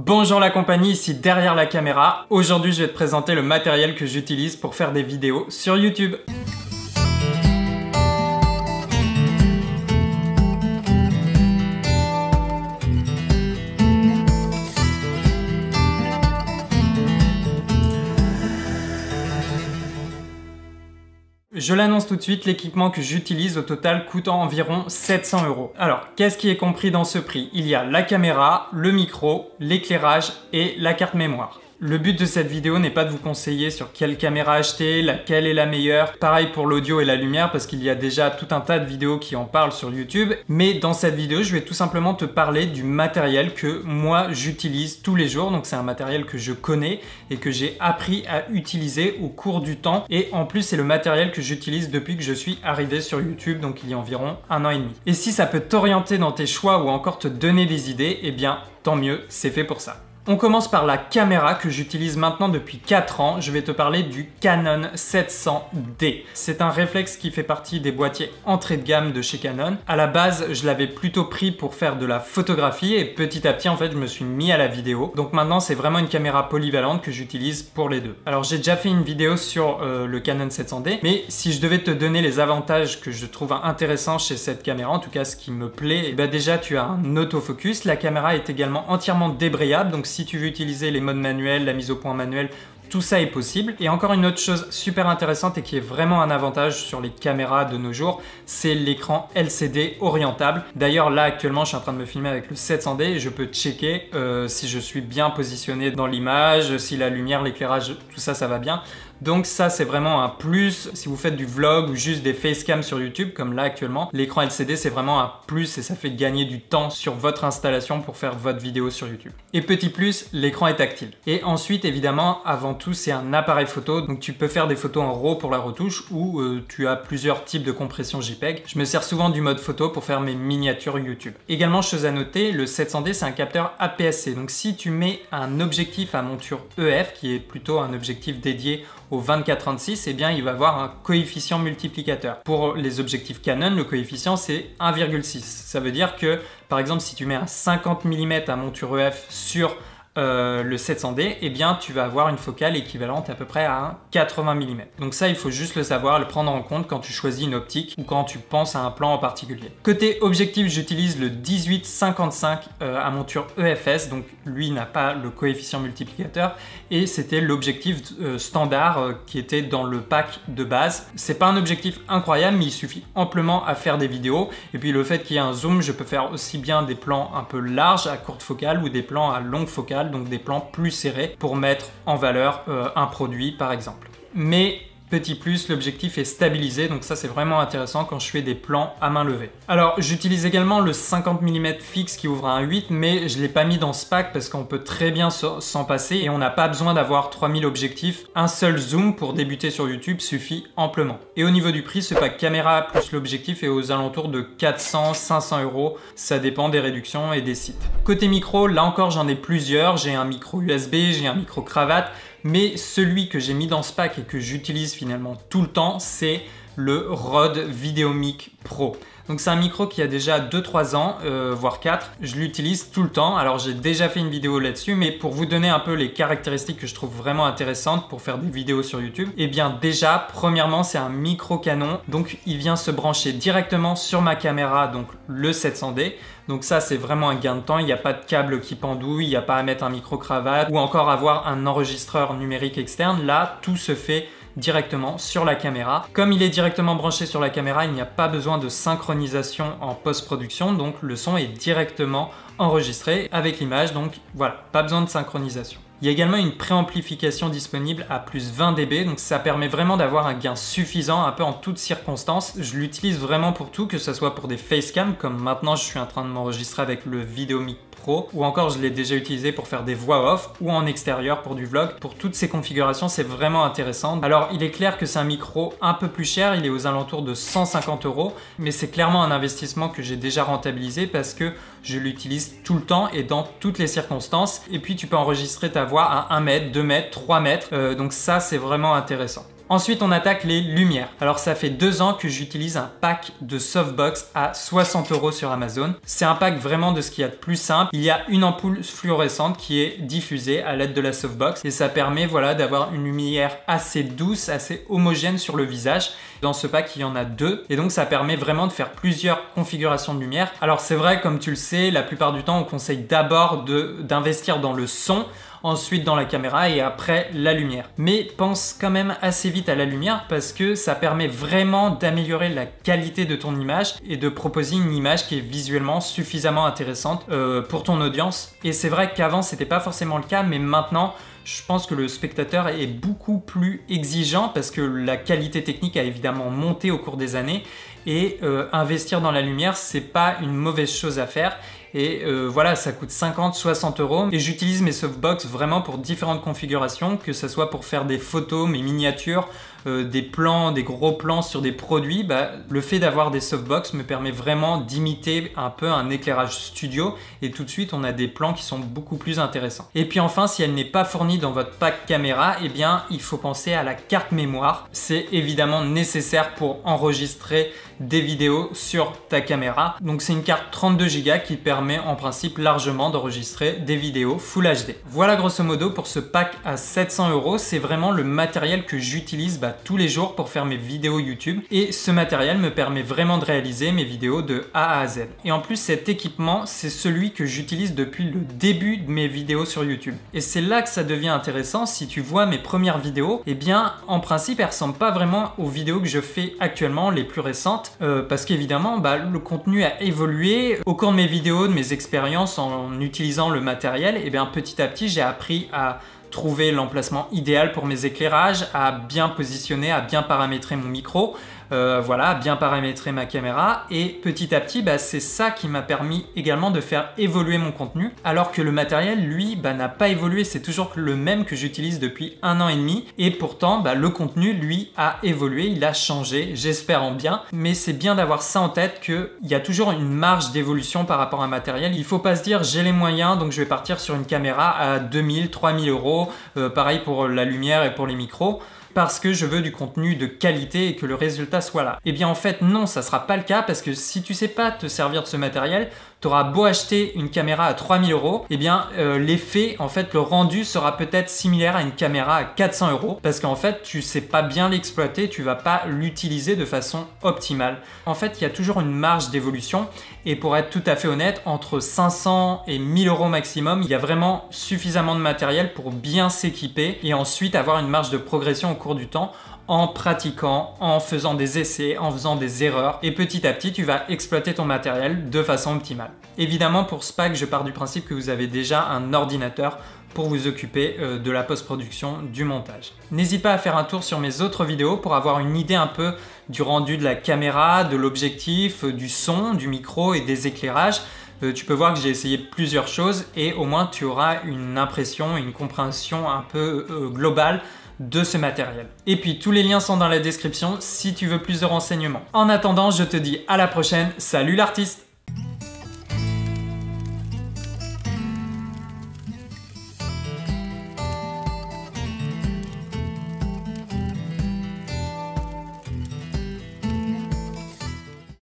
Bonjour la compagnie, ici derrière la caméra. Aujourd'hui, je vais te présenter le matériel que j'utilise pour faire des vidéos sur YouTube. Je l'annonce tout de suite, l'équipement que j'utilise au total coûte environ 700 €. Alors, qu'est-ce qui est compris dans ce prix? Il y a la caméra, le micro, l'éclairage et la carte mémoire. Le but de cette vidéo n'est pas de vous conseiller sur quelle caméra acheter, laquelle est la meilleure. Pareil pour l'audio et la lumière parce qu'il y a déjà tout un tas de vidéos qui en parlent sur YouTube. Mais dans cette vidéo, je vais tout simplement te parler du matériel que moi j'utilise tous les jours. Donc c'est un matériel que je connais et que j'ai appris à utiliser au cours du temps. Et en plus, c'est le matériel que j'utilise depuis que je suis arrivé sur YouTube, donc il y a environ 1 an et demi. Et si ça peut t'orienter dans tes choix ou encore te donner des idées, eh bien tant mieux, c'est fait pour ça. On commence par la caméra que j'utilise maintenant depuis 4 ans. Je vais te parler du Canon 700D. C'est un réflexe qui fait partie des boîtiers entrée de gamme de chez Canon. À la base, je l'avais plutôt pris pour faire de la photographie et petit à petit, en fait, je me suis mis à la vidéo. Donc maintenant, c'est vraiment une caméra polyvalente que j'utilise pour les deux. Alors, j'ai déjà fait une vidéo sur le Canon 700D, mais si je devais te donner les avantages que je trouve intéressants chez cette caméra, en tout cas ce qui me plaît, eh ben déjà, tu as un autofocus. La caméra est également entièrement débrayable, donc si tu veux utiliser les modes manuels, la mise au point manuelle, tout ça est possible. Et encore une autre chose super intéressante et qui est vraiment un avantage sur les caméras de nos jours, c'est l'écran LCD orientable. D'ailleurs là actuellement je suis en train de me filmer avec le 700D et je peux checker si je suis bien positionné dans l'image, si la lumière, l'éclairage, tout ça, ça va bien. Donc ça c'est vraiment un plus si vous faites du vlog ou juste des facecam sur YouTube comme là actuellement. L'écran LCD c'est vraiment un plus et ça fait gagner du temps sur votre installation pour faire votre vidéo sur YouTube. Et petit plus, l'écran est tactile. Et ensuite évidemment avant tout c'est un appareil photo, donc tu peux faire des photos en RAW pour la retouche ou tu as plusieurs types de compression JPEG. Je me sers souvent du mode photo pour faire mes miniatures YouTube. Également chose à noter, le 700D c'est un capteur APS-C, donc si tu mets un objectif à monture EF qui est plutôt un objectif dédié au 24-36, eh bien il va avoir un coefficient multiplicateur. Pour les objectifs Canon, le coefficient c'est 1,6. Ça veut dire que par exemple si tu mets un 50 mm à monture EF sur le 700D, eh bien tu vas avoir une focale équivalente à peu près à un 80 mm. Donc ça, il faut juste le savoir, le prendre en compte quand tu choisis une optique ou quand tu penses à un plan en particulier. Côté objectif, j'utilise le 18-55 à monture EFS, donc lui n'a pas le coefficient multiplicateur et c'était l'objectif standard qui était dans le pack de base. C'est pas un objectif incroyable, mais il suffit amplement à faire des vidéos. Et puis le fait qu'il y ait un zoom, je peux faire aussi bien des plans un peu larges à courte focale ou des plans à longue focale, donc des plans plus serrés pour mettre en valeur un produit par exemple. Mais petit plus, l'objectif est stabilisé, donc ça c'est vraiment intéressant quand je fais des plans à main levée. Alors j'utilise également le 50 mm fixe qui ouvre à 1.8, mais je ne l'ai pas mis dans ce pack parce qu'on peut très bien s'en passer et on n'a pas besoin d'avoir 3000 objectifs. Un seul zoom pour débuter sur YouTube suffit amplement. Et au niveau du prix, ce pack caméra plus l'objectif est aux alentours de 400-500 €, ça dépend des réductions et des sites. Côté micro, là encore j'en ai plusieurs, j'ai un micro USB, j'ai un micro cravate, mais celui que j'ai mis dans ce pack et que j'utilise finalement tout le temps, c'est le Rode VideoMic Pro. Donc c'est un micro qui a déjà 2-3 ans, voire 4. Je l'utilise tout le temps. Alors j'ai déjà fait une vidéo là-dessus, mais pour vous donner un peu les caractéristiques que je trouve vraiment intéressantes pour faire des vidéos sur YouTube, eh bien déjà, premièrement, c'est un micro Canon. Donc il vient se brancher directement sur ma caméra, donc le 700D. Donc ça, c'est vraiment un gain de temps. Il n'y a pas de câble qui pendouille, il n'y a pas à mettre un micro-cravate ou encore avoir un enregistreur numérique externe. Là, tout se fait directement sur la caméra. Comme il est directement branché sur la caméra, il n'y a pas besoin de synchronisation en post-production, donc le son est directement enregistré avec l'image, donc voilà, pas besoin de synchronisation. Il y a également une préamplification disponible à plus 20 dB, donc ça permet vraiment d'avoir un gain suffisant un peu en toutes circonstances. Je l'utilise vraiment pour tout, que ce soit pour des facecam, comme maintenant je suis en train de m'enregistrer avec le VideoMic Pro, ou encore je l'ai déjà utilisé pour faire des voix off ou en extérieur pour du vlog. Pour toutes ces configurations, c'est vraiment intéressant. Alors il est clair que c'est un micro un peu plus cher, il est aux alentours de 150 €, mais c'est clairement un investissement que j'ai déjà rentabilisé parce que je l'utilise tout le temps et dans toutes les circonstances. Et puis tu peux enregistrer ta voix à 1 mètre, 2 mètres, 3 mètres, donc ça c'est vraiment intéressant. Ensuite, on attaque les lumières. Alors ça fait 2 ans que j'utilise un pack de softbox à 60 € sur Amazon. C'est un pack vraiment de ce qu'il y a de plus simple. Il y a une ampoule fluorescente qui est diffusée à l'aide de la softbox et ça permet voilà, d'avoir une lumière assez douce, assez homogène sur le visage. Dans ce pack, il y en a 2 et donc ça permet vraiment de faire plusieurs configurations de lumière. Alors c'est vrai, comme tu le sais, la plupart du temps, on conseille d'abord d'investir dans le son, ensuite dans la caméra et après la lumière. Mais pense quand même assez vite à la lumière parce que ça permet vraiment d'améliorer la qualité de ton image et de proposer une image qui est visuellement suffisamment intéressante pour ton audience. Et c'est vrai qu'avant c'était pas forcément le cas, mais maintenant je pense que le spectateur est beaucoup plus exigeant parce que la qualité technique a évidemment monté au cours des années et investir dans la lumière, c'est pas une mauvaise chose à faire. Et voilà, ça coûte 50-60 € et j'utilise mes softbox vraiment pour différentes configurations, que ce soit pour faire des photos, mes miniatures, des plans, des gros plans sur des produits. Le fait d'avoir des softbox me permet vraiment d'imiter un peu un éclairage studio et tout de suite on a des plans qui sont beaucoup plus intéressants. Et puis enfin, si elle n'est pas fournie dans votre pack caméra, eh bien il faut penser à la carte mémoire. C'est évidemment nécessaire pour enregistrer des vidéos sur ta caméra. Donc c'est une carte 32 Go qui permet en principe largement d'enregistrer des vidéos Full HD. Voilà grosso modo pour ce pack à 700 €. C'est vraiment le matériel que j'utilise tous les jours pour faire mes vidéos YouTube et ce matériel me permet vraiment de réaliser mes vidéos de A à Z. Et en plus cet équipement, c'est celui que j'utilise depuis le début de mes vidéos sur YouTube. Et c'est là que ça devient intéressant. Si tu vois mes premières vidéos, eh bien en principe elles ressemblent pas vraiment aux vidéos que je fais actuellement, les plus récentes, parce qu'évidemment le contenu a évolué au cours de mes vidéos, de mes expériences en utilisant le matériel. Et bien petit à petit j'ai appris à trouver l'emplacement idéal pour mes éclairages, à bien positionner, à bien paramétrer mon micro, voilà, à bien paramétrer ma caméra et petit à petit c'est ça qui m'a permis également de faire évoluer mon contenu alors que le matériel lui n'a pas évolué, c'est toujours le même que j'utilise depuis 1 an et demi et pourtant le contenu lui a évolué, il a changé, j'espère en bien, mais c'est bien d'avoir ça en tête qu'il y a toujours une marge d'évolution par rapport à un matériel. Il faut pas se dire j'ai les moyens donc je vais partir sur une caméra à 2000, 3000 €, pareil pour la lumière et pour les micros, parce que je veux du contenu de qualité et que le résultat soit là. Et bien en fait non, ça sera pas le cas parce que si tu sais pas te servir de ce matériel, tu auras beau acheter une caméra à 3000 €, et bien l'effet, en fait le rendu sera peut-être similaire à une caméra à 400 € parce qu'en fait tu sais pas bien l'exploiter, tu vas pas l'utiliser de façon optimale. En fait il y a toujours une marge d'évolution et pour être tout à fait honnête, entre 500 et 1000 € maximum, il y a vraiment suffisamment de matériel pour bien s'équiper et ensuite avoir une marge de progression au cours du temps en pratiquant, en faisant des essais, en faisant des erreurs et petit à petit tu vas exploiter ton matériel de façon optimale. Évidemment pour ce pack je pars du principe que vous avez déjà un ordinateur pour vous occuper de la post-production, du montage. N'hésite pas à faire un tour sur mes autres vidéos pour avoir une idée un peu du rendu de la caméra, de l'objectif, du son, du micro et des éclairages. Tu peux voir que j'ai essayé plusieurs choses et au moins tu auras une impression, une compréhension un peu globale de ce matériel. Et puis tous les liens sont dans la description si tu veux plus de renseignements. En attendant, je te dis à la prochaine. Salut l'artiste!